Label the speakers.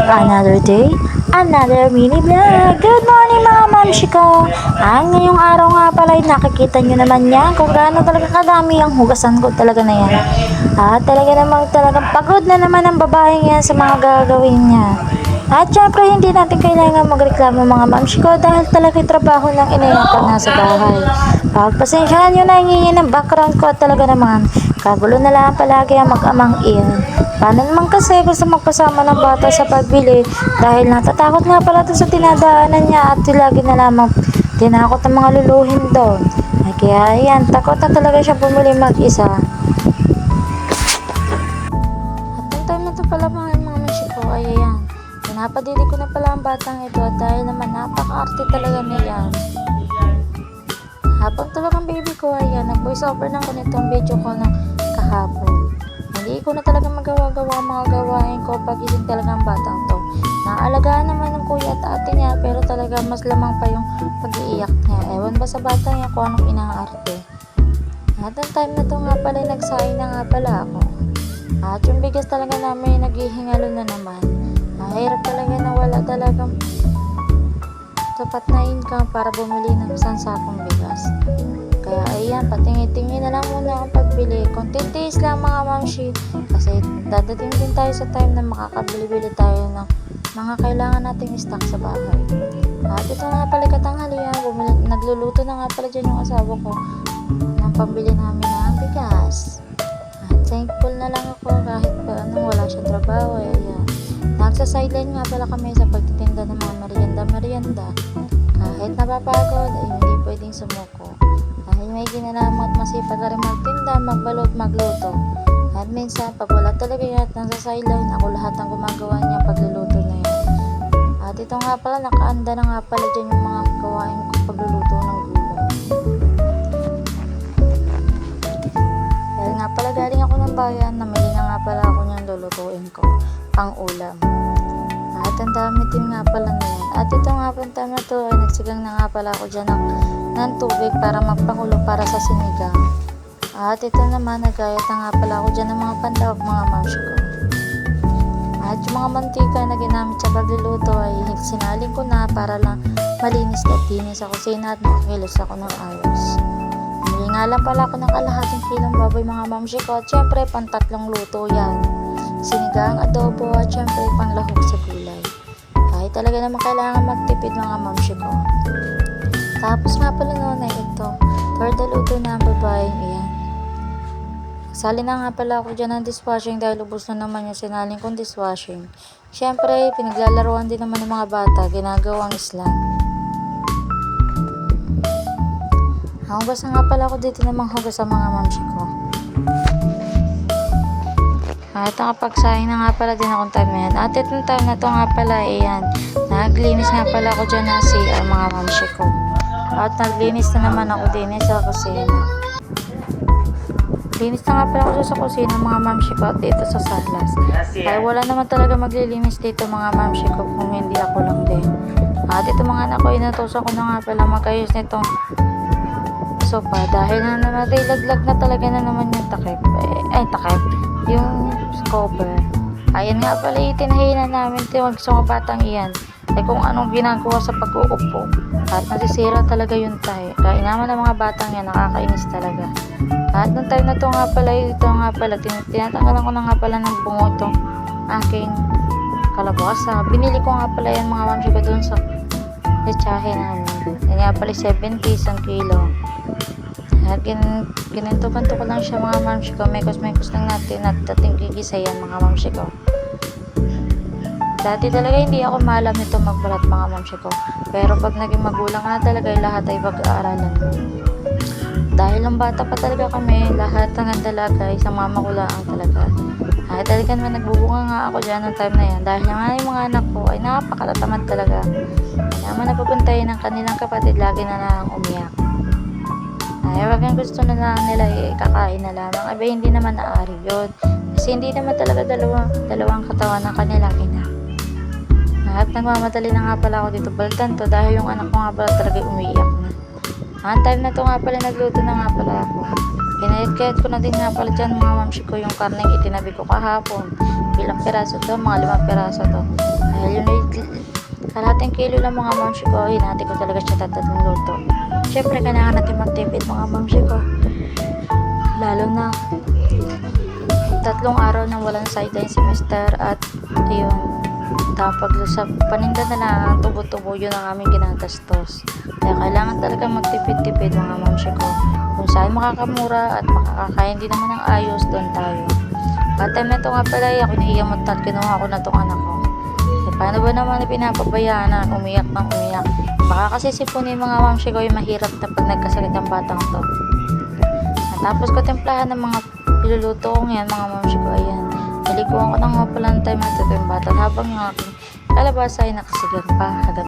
Speaker 1: Another day, another mini vlog. Good morning mga mamshi ko. Ngayong araw nga pala ay nakikita nyo naman yan kung gaano talaga kadami ang hugasan ko talaga na yan. Talaga namang talagang pagod na naman ang babaeng yan sa mga gagawin niya. At syempre hindi natin kailangan magreklamo mga mamshi ko dahil talaga yung trabaho ng inay pag nasa bahay. Pagpasensyahan nyo na hingin ng background ko at talaga naman kagulo na lang palagi ang mag-amang iyan. Paano naman kasi gusto magpasama ng bata sa pagbili dahil natatakot nga pala ito sa tinadaanan niya at lagi na lamang tinakot ng mga luluhin doon. Kaya ayan, takot na talaga siya bumili mag-isa. At yung time na ito pala mga masiko ay ayan. Pinapadili ko na pala ang batang ito at dahil naman napaka-arte talaga niya. Habang tulog ang baby ko, ayan, nag-voice over lang ko nitong video ko ng kahapon. Hindi ko na talaga magawa-gawa mga gawain ko pagising talaga ang batang to. Naalagaan naman ng kuya at ate niya pero talaga mas lamang pa yung pag-iiyak niya. Ewan ba sa bata niya kung anong inaarte. At ang time na to nga pala nagsaing na nga pala ako. At yung bigas talaga namin naghihingalo na naman. Mahirap talaga na wala talagang sapat na income para bumili ng isang sakong bigas. Kaya ayan, patingin-tingin na lang muna ang pagbili. Kontintis lang mga mamshi. Kasi dadating din tayo sa time na makakabili-bili tayo ng mga kailangan nating stock sa bahay. At ito nga pala katanghalian, nagluluto na nga pala dyan yung asawa ko ng pambili namin ng bigas. At thankful na lang ako kahit pa wala siyang trabaho. Ayan. Nagsa-sideline nga pala kami sa pagtitinda ng mga merienda. Kahit napapagod, ay hindi pwedeng sumuko. Dahil may ginalamat masipag na rin magtinda, magbalot, magluto. At minsan, pag wala talaga yan at nasa-sideline, ako lahat ang gumagawa niya pagluluto na yan. At ito nga pala, nakaanda na nga pala dyan yung mga gawain ko pagluluto ng gulay. Dahil nga pala galing ako ng bayan, namili na nga pala ako niyang lulutuin ko pang ulam. At ang dami din nga pala na yan. At ito nga pang time na to ay nagsigang na nga pala ako dyan ng tubig para magpakulo para sa sinigang. At ito naman nagayat na nga pala ako dyan ng mga pandawag mga mamshi ko. At yung mga mantika na ginamit sa pagluluto ay sinaling ko na para lang malinis at dinis sa kusina at makakilos ako ng ayos. Bumili nga lang pala ako ng kalahating kilong baboy mga mamshi ko at syempre pantatlong luto yan. Sinigang, adobo at syempre panglahok sa gulay. Kahit talaga naman kailangan magtipid mga mamshi ko. Tapos nga pala noon ay ito, third luto na ang babaeng iyan. Sali na nga pala ako dyan ng dishwashing dahil ubos na naman yung sinaling kong dishwashing. Syempre, pinaglalaruan din naman ng mga bata, ginagawang islang. Hugas na nga pala ako dito namang hugas sa mga mamshi ko. At nakapagsaing na nga pala din akong time na yan. At itong time na to nga pala, ayan, naglinis nga pala ako dyan ng CR mga mamshi ko. At naglinis na naman ako din sa kusina. Linis na nga pala ako sa kusina mga mamshi ko at dito sa salas. Kaya wala naman talaga maglilinis dito mga mamshi ko kung hindi ako lang din. At ito mga anak ko, inutusan ko na nga pala magayos nitong sopa. Dahil na naman, laglag na talaga na naman yung takip. Yung cover. Ayan nga pala, itinahinan namin tiwag sa mga batang iyan. Kung anong ginagawa sa pag-uupo. At nasisira talaga yung tayo. Kaya naman ng mga batang yan, nakakainis talaga. At nung time na to nga pala, ito nga pala, tinatanggalan ko na nga pala ng bungo itong aking kalabasa. Binili ko nga pala yan mga mamshi ko dun sa lechahe namin. Yan nga pala 70 isang kilo. At gininto-kanto ko lang siya mga mamshi ko. Mekos-mekos lang natin at dating gigisa yan mga mamshi ko. Dati talaga hindi ako maalam nito magbalat mga mamshi ko. Pero pag naging magulang na talaga, lahat ay pag-aaralan mo. Dahil nung bata pa talaga kami, lahat ng dalaga ay sa mama ko lang talaga. Ay talaga naman nagbubunga nga ako dyan ng time na yan. Dahil nga yung mga anak ko ay napakatatamad talaga. Kaya naman napupuntahin ng kanilang kapatid, lagi na lang umiyak. Ay wag ang gusto na lang nila kakain na lamang. Ay hindi naman naari yun. Kasi hindi naman talaga dalawang katawan ng kanilang ina. At nagmamadali na nga pala ako dito baltan to dahil yung anak ko nga pala talaga umiiyak na. Ang time na to nga pala nagluto na nga pala ako. Kinayat-kayat ko na din nga pala dyan mga mamshi ko yung karneng itinabi ko kahapon. Ilang piraso to? Mga 5 piraso to. Dahil Dahil yung kalahating kilo lang mga mamsi ko, hinati ko talaga siya tatlong luto. Siyempre, kailangan natin magtipid mga mamsi ko. Lalo na 3 araw nang walang sideline si Mister at ayun, tapos sa paninda na lang tubo-tubo yun ang aming ginagastos. Kaya kailangan talaga magtipid-tipid mga mamsi ko. Kung saan makakamura at makakakain din naman ng ayos, doon tayo. At time na ito nga pala, ako nahiyamot at kinuha ko na itong anak ko. E paano ba naman pinapabayaan na umiyak ng umiyak? Baka kasi sipunin mga mamsi ko, yung mahirap na pag nagkasakit ang batang to. Tapos ko templahan ng mga iluluto ko ngayon mga mamsi ko. Ayan, nalikuhan ko ng mga palang time at ito yung bata habang yung aking kalabasa ay nakasigan pa.